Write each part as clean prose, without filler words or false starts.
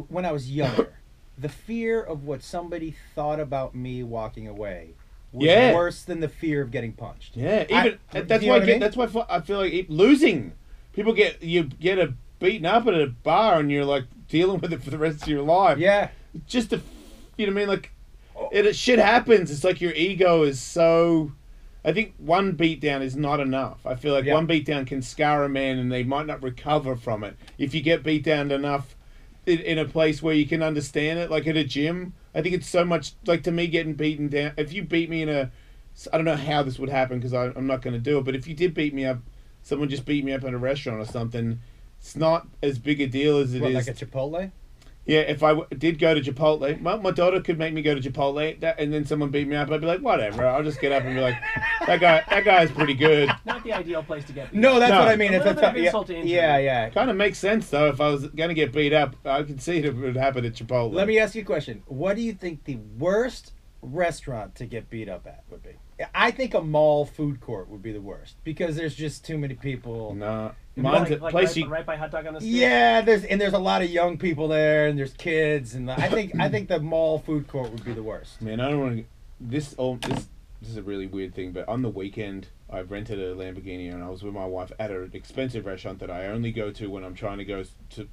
when I was younger, the fear of what somebody thought about me walking away was worse than the fear of getting punched. Yeah, that's why I feel like losing. People get a beaten up at a bar and you're like dealing with it for the rest of your life. Yeah, just to, you know what I mean? Like, shit happens. It's like your ego is so. I think one beatdown is not enough. I feel like one beatdown can scar a man and they might not recover from it. If you get beat down enough in a place where you can understand it, like at a gym, I think it's so much, like to me getting beaten down, if you beat me I don't know how this would happen because I'm not going to do it, but if you did beat me up, someone just beat me up in a restaurant or something, it's not as big a deal as it is. Like a Chipotle? Yeah, if I did go to Chipotle, my daughter could make me go to Chipotle, and then someone beat me up, I'd be like, whatever, I'll just get up and be like, that guy's pretty good. Not the ideal place to get beat. No, that's what I mean. It's a insult to injury. Yeah. Kind of makes sense, though. If I was going to get beat up, I could see it would happen at Chipotle. Let me ask you a question. What do you think the worst restaurant to get beat up at would be? I think a mall food court would be the worst because there's just too many people. No. Mine's right by Hot Dog on the Stick. Yeah, there's a lot of young people there, and there's kids, and I think the mall food court would be the worst. Man, I don't want to. This is a really weird thing, but on the weekend I rented a Lamborghini and I was with my wife at an expensive restaurant that I only go to when I'm trying to go to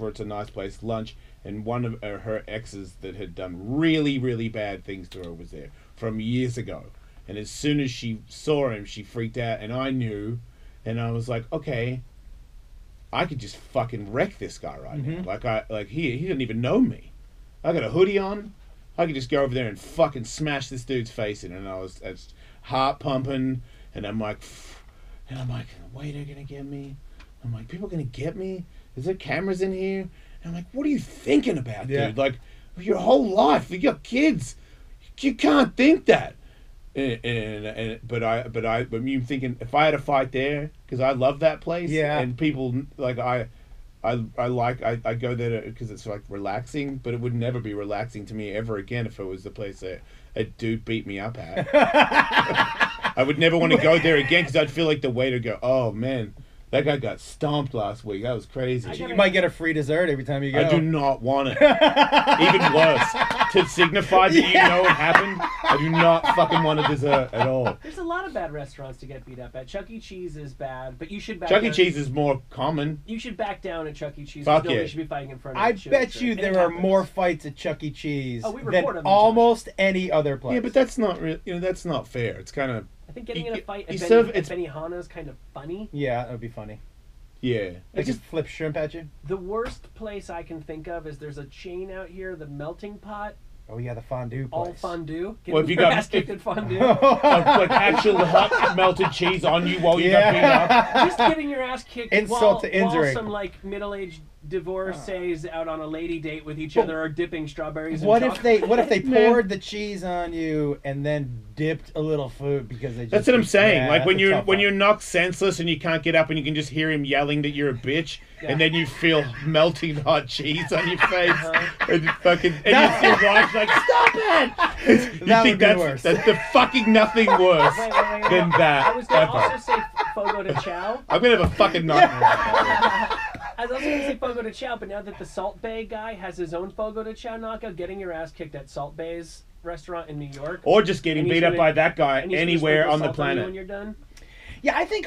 it's a nice place, lunch, and one of her exes that had done really, really bad things to her was there from years ago. And as soon as she saw him, she freaked out, and I knew. And I was like, okay, I could just fucking wreck this guy right now. He didn't even know me. I got a hoodie on. I could just go over there and fucking smash this dude's face in. And I was heart pumping, and I'm like, waiter gonna get me? I'm like, people gonna get me? Is there cameras in here? And I'm like, what are you thinking about, dude? Like, your whole life, you got kids. You can't think that. But you thinking if I had a fight there because I love that place and people like I go there because it's like relaxing, but it would never be relaxing to me ever again if it was the place that a dude beat me up at. I would never want to go there again because I'd feel like the waiter go, oh man, that guy got stomped last week. That was crazy. You might get a free dessert every time you go. I do not want it. Even worse. To signify that you know it happened, I do not fucking want a dessert at all. There's a lot of bad restaurants to get beat up at. Chuck E. Cheese is bad, but you should back down. Chuck E. Cheese is more common. You should back down at Chuck E. Cheese. Fuck nobody yeah. should be fighting in front of I bet you there are more fights at Chuck E. Cheese than almost any other place. Yeah, but that's not that's not fair. It's kind of... I think getting in a fight at Benihana is kind of funny. Yeah, that would be funny. Yeah. They just flip shrimp at you. The worst place I can think of is there's a chain out here, the Melting Pot. Oh yeah, the fondue place. All fondue. Well, if you got ass kicked at fondue. like actual hot melted cheese on you while you got beat up. Just getting your ass kicked Insult to injury. While some like middle-aged divorcees out on a lady date with each other are dipping strawberries. What in if they poured the cheese on you and then dipped a little food because they just... That's what I'm saying. Like when you're knocked senseless and you can't get up and you can just hear him yelling that you're a bitch, and then you feel melting hot cheese on your face, and you watch like, stop it! You think that's the fucking nothing worse than that. I was going to also say Fogo de Chao. I'm gonna have a fucking nightmare about that. I was also going to say Fogo de Chao, but now that the Salt Bay guy has his own Fogo de Chao knockout, getting your ass kicked at Salt Bay's restaurant in New York, or just getting beat up by that guy anywhere on the planet. When you're done. Yeah, I think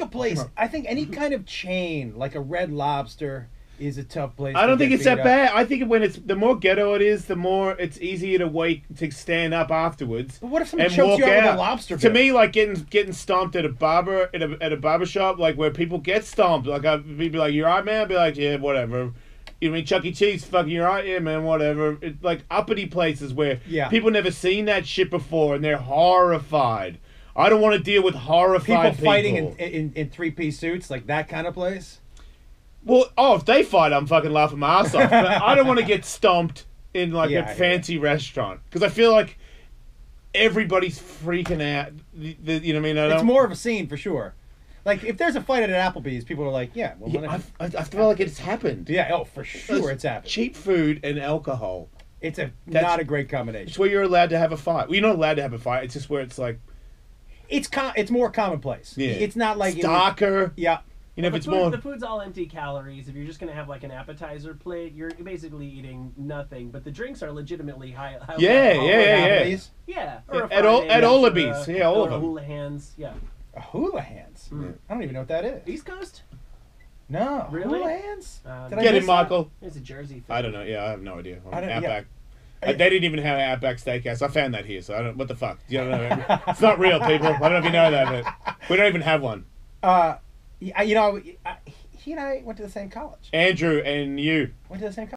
any kind of chain like a Red Lobster is a tough place. I don't think it's that bad. I think when the more ghetto it is, the more it's easier to stand up afterwards. But what if someone chokes you out with a lobster? To me, like getting stomped at a barber shop, like where people get stomped. Like I'd be like, "You alright, man?" I'd be like, "Yeah, whatever." You know, I mean, Chuck E. Cheese, fucking, you're right, yeah, man, whatever. It's like uppity places where people never seen that shit before and they're horrified. I don't want to deal with horrified people. Fighting in three-piece suits, like that kind of place? Well, if they fight, I'm fucking laughing my ass off. But I don't want to get stomped in like a fancy restaurant because I feel like everybody's freaking out. You know what I mean? It's more of a scene for sure. Like if there's a fight at an Applebee's, people are like, "Yeah, well, I feel like it's happened." Yeah, for sure, it's happened. Cheap food and alcohol. It's not a great combination. It's where you're allowed to have a fight. Well, you're not allowed to have a fight. It's just where it's like, it's more commonplace. Yeah, it's not like darker. Yeah. You know, Well, if it's more. the food's all empty calories. If you're just gonna have like an appetizer plate, you're basically eating nothing. But the drinks are legitimately high. Yeah. Applebee's. Yeah. Or a At all- Friday, at all or of these. a- Yeah, all or of a them. Hula Hands. Yeah. Hula Hands. Mm. I don't even know what that is. East Coast? No. Really? Hula Hands? Did I Get miss it, that? Michael. It's a Jersey thing. I don't know. Yeah, I have no idea. I don't- yeah. Outback. They didn't even have Outback Steakhouse. I found that here, so I don't. What the fuck? You don't know. It's not real, people. I don't know if you know that, but we don't even have one. Yeah, you know, he and I went to the same college. Andrew and you. Went to the same college.